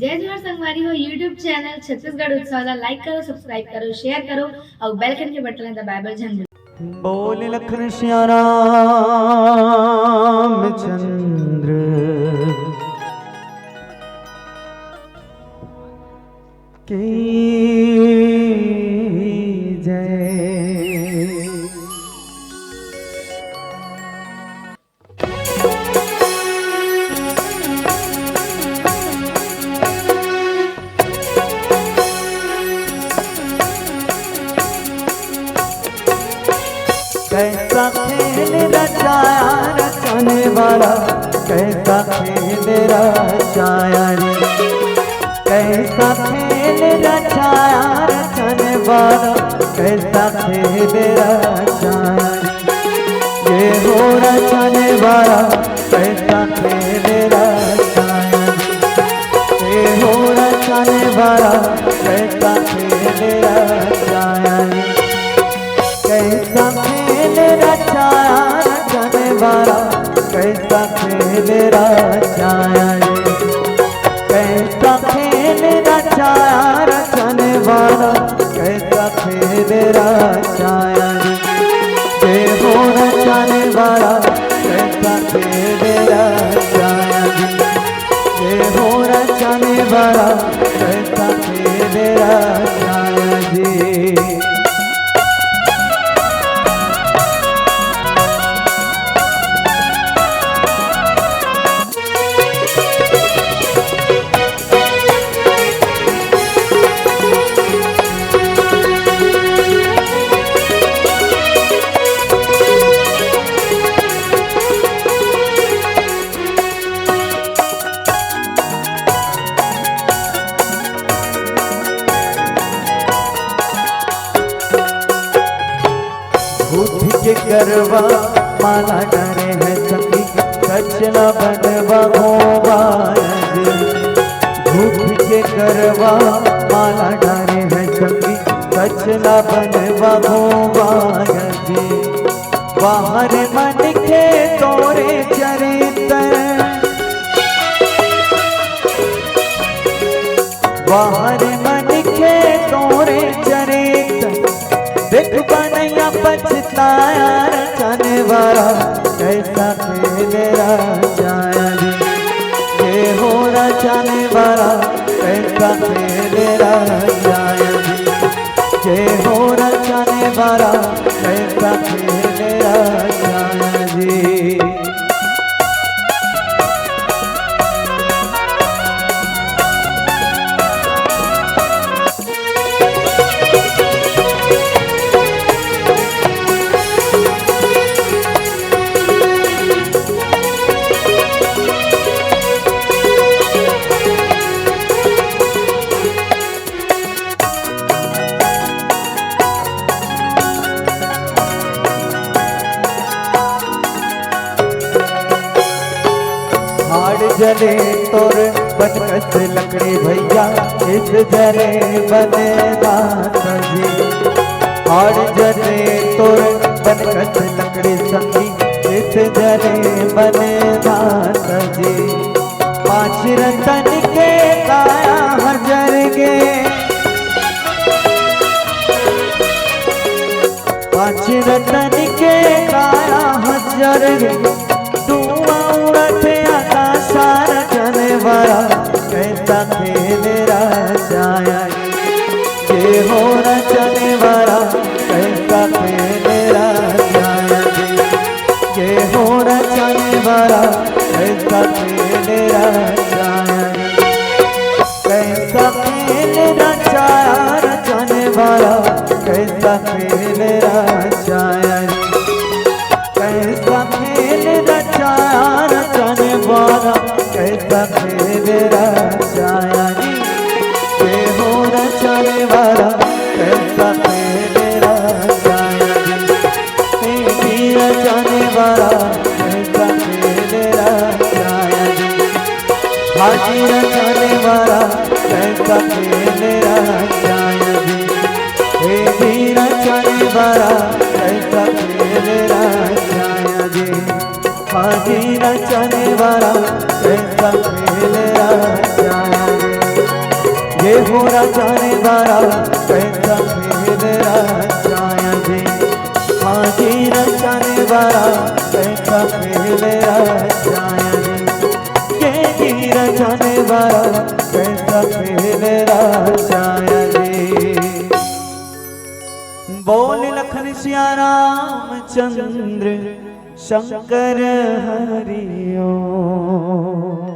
जय जोहार संगवारी हो यूट्यूब चैनल छत्तीसगढ़ उत्सव ला लाइक करो सब्सक्राइब करो शेयर करो और बेल आइकन के बटन दबाए बर झन भूलो। बोल लखन सिया चंद्र की जय। कैसा खेल रचाया रचने वाला, कैसा खेल रचाया रे, कैसा खेल रचाया रचने वाला, कैसा खेल रचाया रे, ये हो रचने वाला कैसा खेल रचाया रे, ये हो रचने वाला कैसा खेल रचाया रे, कैसा खेल रचाया रचने वाला, कैसा खेल रचाया रे, कैसा खेल रचाया रचने वाला, कैसा खेल रचाया रे, ये हो रचने वाला कैसा खेल रचाया रे, ये हो रचने वाला कैसा खेल रचाया रे। के करवा माला डरे है सखी, कचला बनवा गोबाज, धूप के करवा माला डरे है सखी, कचला बनवा गोबाज, बाहर मन के तोरे चरित्र, बाहर मन के तोरे चरित्र, देख बनैया पछताया रचने वाला, कैसा खेल रचाया रे, ये हो रचने वाला कैसा खेल रचाया रे, ये हो रचने वाला कैसा खेल रचाया रे। जले तोर बनकस लकड़ी भैया, इस जले बने दास जी, हाड़ जले तोर बनकस लकड़ी संगी, इस जले बने दास जी, पांच रतन के काया हजर गे, पांच रतन के काया हजर गे, रचने वाला कैसा खेल रचाया रे, ये हो रचने वाला कैसा खेल रचाया रे, ये हो रचने वाला कैसा खेल रचाया रे, कैसा खेल रचाया रचने वाला कैसा खेल रचाया रे, कैसा खेल रचाया रचने वाला कैसा खेल रचाया रे, ये हो रचने वाला कैसा खेल रचाया रे, ये रचने वाला कैसा खेल रचाया रे, हाजी रचने वाला कैसा खेल रचाया रे, ये रचने वाला कैसा खेल रचाया रे, हाजी रचने वाला कैसा खेल रचाया रे। हो रचने वाला कैसा खेल रचाया जी। हाँ जी रचने वाला कैसा खेल रचाया जी। ये जी रचने वाला कैसा खेल रचाया जी। बोल लखन सिया रामचंद्र शंकर हरि ओम।